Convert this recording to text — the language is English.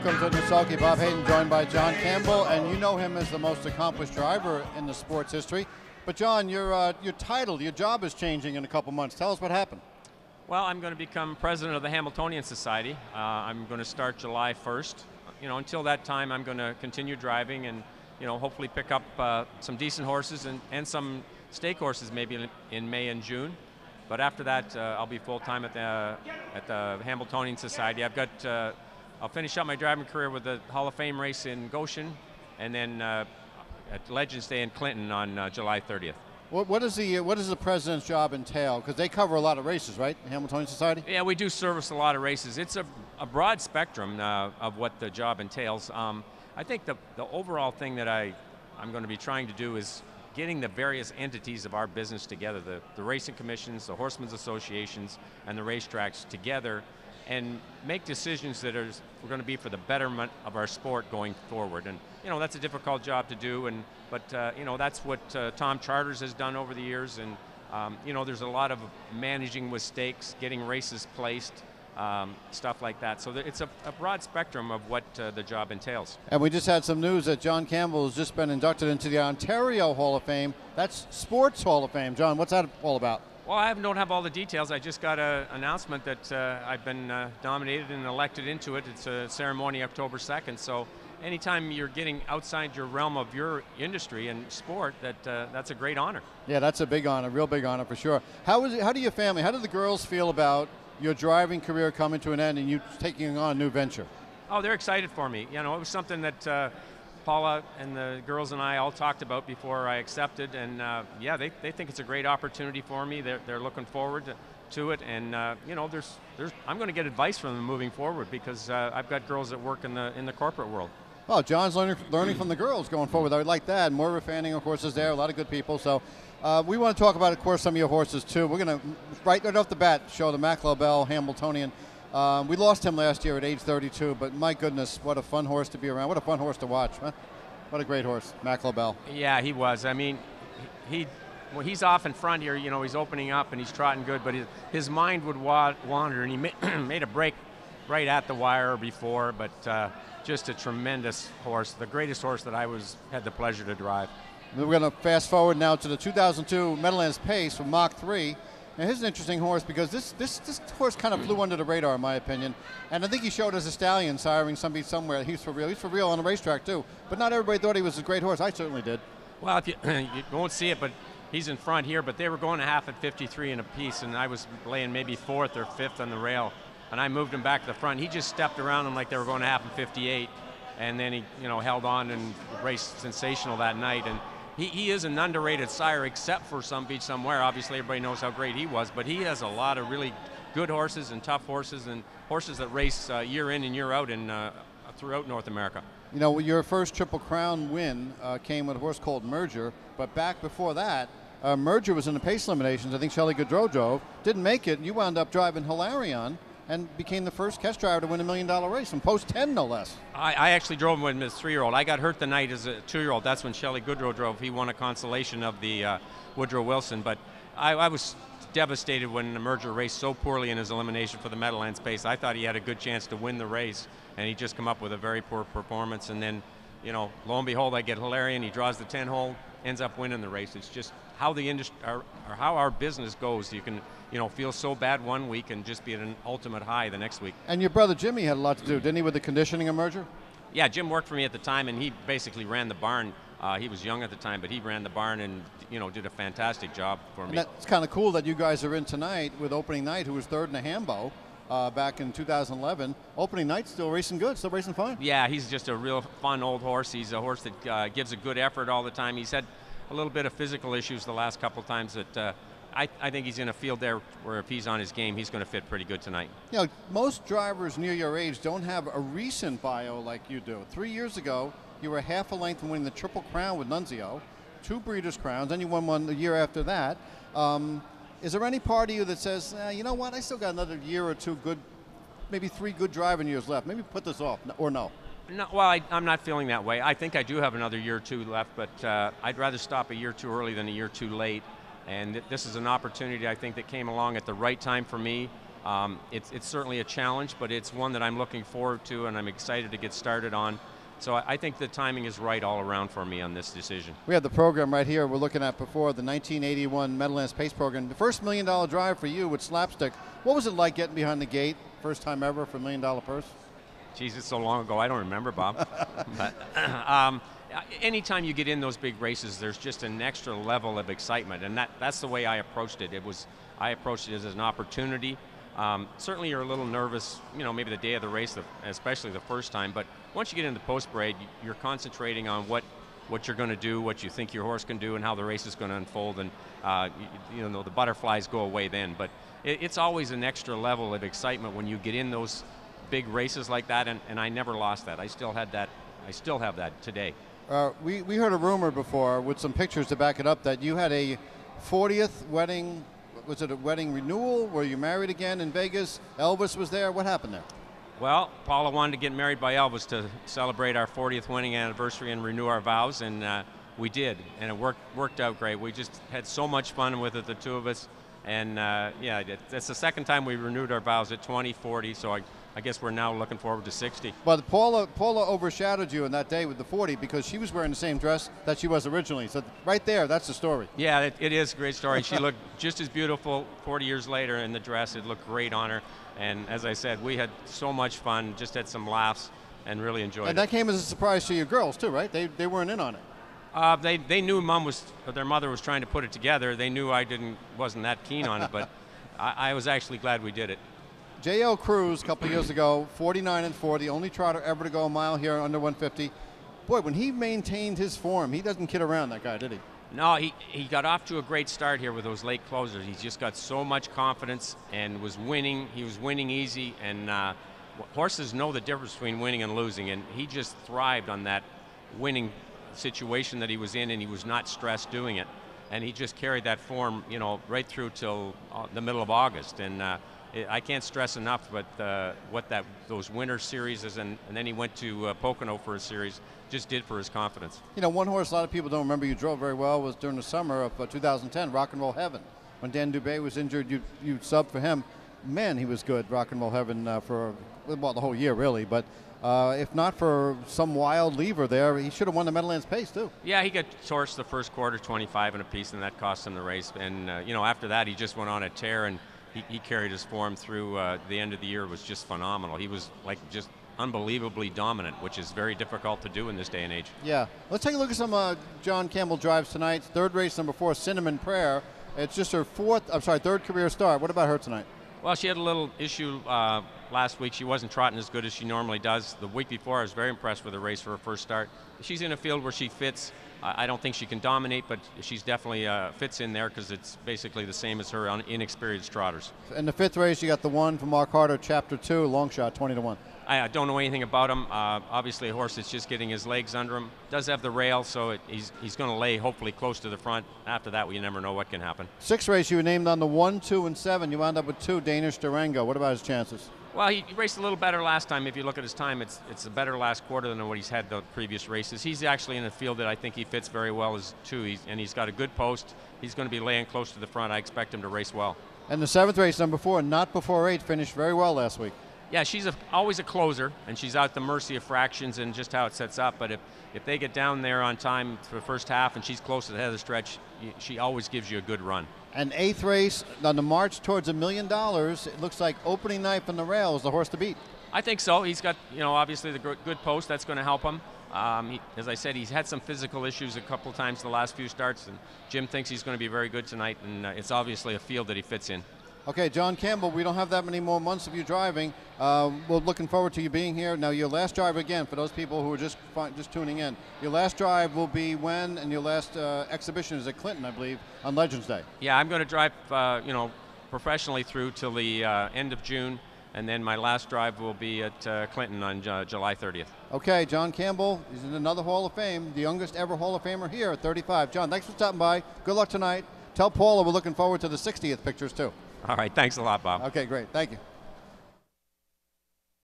Welcome to the Sulky. Bob Hayden, joined by John Campbell, and you know him as the most accomplished driver in the sports history. But John, your title, your job is changing in a couple months. Tell us what happened. Well, I'm going to become president of the Hamiltonian Society. I'm going to start July 1st. Until that time, I'm going to continue driving and, hopefully pick up some decent horses and some stake horses maybe in May and June. But after that, I'll be full-time at the Hamiltonian Society. I'll finish up my driving career with the Hall of Fame race in Goshen, and then at Legends Day in Clinton on July 30th. What does the president's job entail? Because they cover a lot of races, right? The Hamiltonian Society? Yeah, we do service a lot of races. It's a broad spectrum of what the job entails. I think the overall thing that I'm going to be trying to do is getting the various entities of our business together, the racing commissions, the horsemen's associations, and the racetracks together, and make decisions that are going to be for the betterment of our sport going forward. And that's a difficult job to do, but that's what Tom Charters has done over the years. And there's a lot of managing with stakes, getting races placed, stuff like that. So it's a broad spectrum of what the job entails. And we just had some news that John Campbell has just been inducted into the Ontario Hall of Fame. That's Sports Hall of Fame. John, what's that all about? Well, I don't have all the details. I just got an announcement that I've been nominated and elected into it. It's a ceremony October 2nd. So anytime you're getting outside your realm of your industry and sport, that's a great honor. Yeah, that's a big honor, real big honor for sure. How do your family, how do the girls feel about your driving career coming to an end and you taking on a new venture? Oh, they're excited for me. It was something that Paula and the girls and I all talked about before I accepted, and yeah, they think it's a great opportunity for me. They're looking forward to it, and I'm going to get advice from them moving forward because I've got girls that work in the corporate world. Well, John's learning from the girls going forward. I would like that. Moira Fanning, of course, is there. A lot of good people. So we want to talk about, of course, some of your horses too. We're going to right off the bat show the Mac-Lobel Hamiltonian. We lost him last year at age 32, but my goodness, what a fun horse to be around. What a fun horse to watch. Huh? What a great horse, Mac-Lobel. Yeah, he was. I mean, he's off in front here. He's opening up and he's trotting good, but his mind would wander, and he made a break right at the wire before, but just a tremendous horse, the greatest horse that I had the pleasure to drive. We're going to fast forward now to the 2002 Meadowlands Pace from Mach 3. Now, here's an interesting horse because this horse kind of flew under the radar, in my opinion. And I think he showed as a stallion siring somebody somewhere. He's for real. He's for real on the racetrack, too. But not everybody thought he was a great horse. I certainly did. Well, if you won't see it, but he's in front here. But they were going a half at 53 and a piece, and I was laying maybe 4th or 5th on the rail. And I moved him back to the front. He just stepped around them like they were going a half at 58. And then he held on and raced sensational that night. And he is an underrated sire, except for Some Beach Somewhere. Obviously, everybody knows how great he was, but he has a lot of really good horses and tough horses and horses that race year in and year out throughout North America. Your first Triple Crown win came with a horse called Merger, but back before that, Merger was in the pace eliminations. I think Shelley Goodrow drove, didn't make it, and you wound up driving Hilarion and became the first catch driver to win $1 million race, from post 10 no less. I actually drove him with his 3-year-old. I got hurt the night as a 2-year-old. That's when Shelley Goodrow drove. He won a consolation of the Woodrow Wilson, but I was devastated when the Merger raced so poorly in his elimination for the Meadowlands Pace. I thought he had a good chance to win the race, and he just come up with a very poor performance. And then, lo and behold, I get Hilarion. He draws the 10-hole, ends up winning the race. It's just how the industry, or how our business goes. You can, feel so bad one week and just be at an ultimate high the next week. And your brother Jimmy had a lot to do, didn't he, with the conditioning of Merger? Yeah, Jim worked for me at the time, and he basically ran the barn. He was young at the time, but he ran the barn and did a fantastic job for me. And that's kind of cool that you guys are in tonight with opening night, who was 3rd in the Hambo back in 2011. Opening night, still racing good, still racing fine. Yeah, he's just a real fun old horse. He's a horse that gives a good effort all the time. He's had a little bit of physical issues the last couple of times that I think he's in a field there where if he's on his game, he's going to fit pretty good tonight. Most drivers near your age don't have a recent bio like you do. 3 years ago, you were half a length from winning the Triple Crown with Nunzio, 2 Breeders' Crowns, then you won one the year after that. Is there any part of you that says, you know what, I still got another year or 2 good, maybe 3 good driving years left, maybe put this off, or no? No, well, I'm not feeling that way. I think I do have another year or 2 left, but I'd rather stop a year too early than a year too late. And this is an opportunity, I think, that came along at the right time for me. It's certainly a challenge, but it's one that I'm looking forward to and I'm excited to get started on. So I think the timing is right all around for me on this decision. We have the program right here we're looking at before, the 1981 Meadowlands Pace program. The first $1 million drive for you with Slapstick. What was it like getting behind the gate? First time ever for $1 million purse? Geez, it's so long ago, I don't remember, Bob. But anytime you get in those big races, there's just an extra level of excitement, and that's the way I approached it. I approached it as an opportunity. Certainly you're a little nervous, maybe the day of the race, especially the first time, but once you get into the post-parade, you're concentrating on what you're going to do, what you think your horse can do, and how the race is going to unfold, and the butterflies go away then. But it's always an extra level of excitement when you get in those big races like that, and I never lost that. I still have that today. We heard a rumor before with some pictures to back it up that you had a 40th wedding. Was it a wedding renewal? Were you married again in Vegas? Elvis was there. What happened there? Well, Paula wanted to get married by Elvis to celebrate our 40th wedding anniversary and renew our vows, and we did, and it worked out great. We just had so much fun with it, the two of us, and that's the second time we renewed our vows at 20, 40, so I guess we're now looking forward to 60. But Paula overshadowed you on that day with the 40 because she was wearing the same dress that she was originally. So right there, that's the story. Yeah, it is a great story. She looked just as beautiful 40 years later in the dress. It looked great on her. And as I said, we had so much fun, just had some laughs, and really enjoyed it. And that came as a surprise to your girls too, right? They weren't in on it. They knew their mother was trying to put it together. They knew I wasn't that keen on it, but I was actually glad we did it. J.L. Cruz, a couple of years ago, 49-4, the only trotter ever to go a mile here under 150. Boy, when he maintained his form, he doesn't kid around, that guy, did he? No, he got off to a great start here with those late closers. He's just got so much confidence and was winning. He was winning easy, and horses know the difference between winning and losing, and he just thrived on that winning situation that he was in, and he was not stressed doing it. And he just carried that form, right through till the middle of August. And I can't stress enough what those winter series is, and then he went to Pocono for a series, just did for his confidence. One horse a lot of people don't remember you drove very well was during the summer of 2010, Rock and Roll Heaven. When Dan Dubé was injured, you subbed for him. Man, he was good, Rock and Roll Heaven, for the whole year, really. But if not for some wild lever there, he should have won the Meadowlands Pace, too. Yeah, he got torched the first quarter, 25 and a piece, and that cost him the race. And, after that, he just went on a tear, and he carried his form through the end of the year. It was just phenomenal. He was just unbelievably dominant, which is very difficult to do in this day and age. Yeah. Let's take a look at some John Campbell drives tonight. Third race, number 4, Cinnamon Prayer. It's just her third career start. What about her tonight? Well, she had a little issue last week. She wasn't trotting as good as she normally does. The week before, I was very impressed with her race for her first start. She's in a field where she fits. I don't think she can dominate, but she's definitely fits in there because it's basically the same as her inexperienced trotters. In the 5th race, you got the 1 from Mark Harder, Chapter 2, long shot, 20-1. I don't know anything about him. Obviously, a horse that's just getting his legs under him. Does have the rail, so he's going to lay hopefully close to the front. After that, we never know what can happen. 6th race, you were named on the 1, 2, and 7. You wound up with 2, Danish Durango. What about his chances? Well, he raced a little better last time. If you look at his time, it's a better last quarter than what he's had the previous races. He's actually in a field that I think he fits very well as 2, and he's got a good post. He's going to be laying close to the front. I expect him to race well. And the 7th race, number 4, Not Before 8, finished very well last week. Yeah, she's always a closer, and she's out at the mercy of fractions and just how it sets up. But if they get down there on time for the first half and she's close to the head of the stretch, she always gives you a good run. And 8th race, on the march towards $1 million, it looks like opening night from the rail is the horse to beat. I think so. He's got, obviously the good post. That's going to help him. As I said, he's had some physical issues a couple of times the last few starts, and Jim thinks he's going to be very good tonight, and it's obviously a field that he fits in. Okay, John Campbell, we don't have that many more months of you driving. We're looking forward to you being here. Now, your last drive, again, for those people who are just tuning in, your last drive will be when, and your last exhibition is at Clinton, I believe, on Legends Day. Yeah, I'm going to drive, professionally through till the end of June, and then my last drive will be at Clinton on July 30th. Okay, John Campbell is in another Hall of Fame, the youngest ever Hall of Famer here at 35. John, thanks for stopping by. Good luck tonight. Tell Paula we're looking forward to the 60th pictures, too. All right, thanks a lot, Bob. Okay, great. Thank you.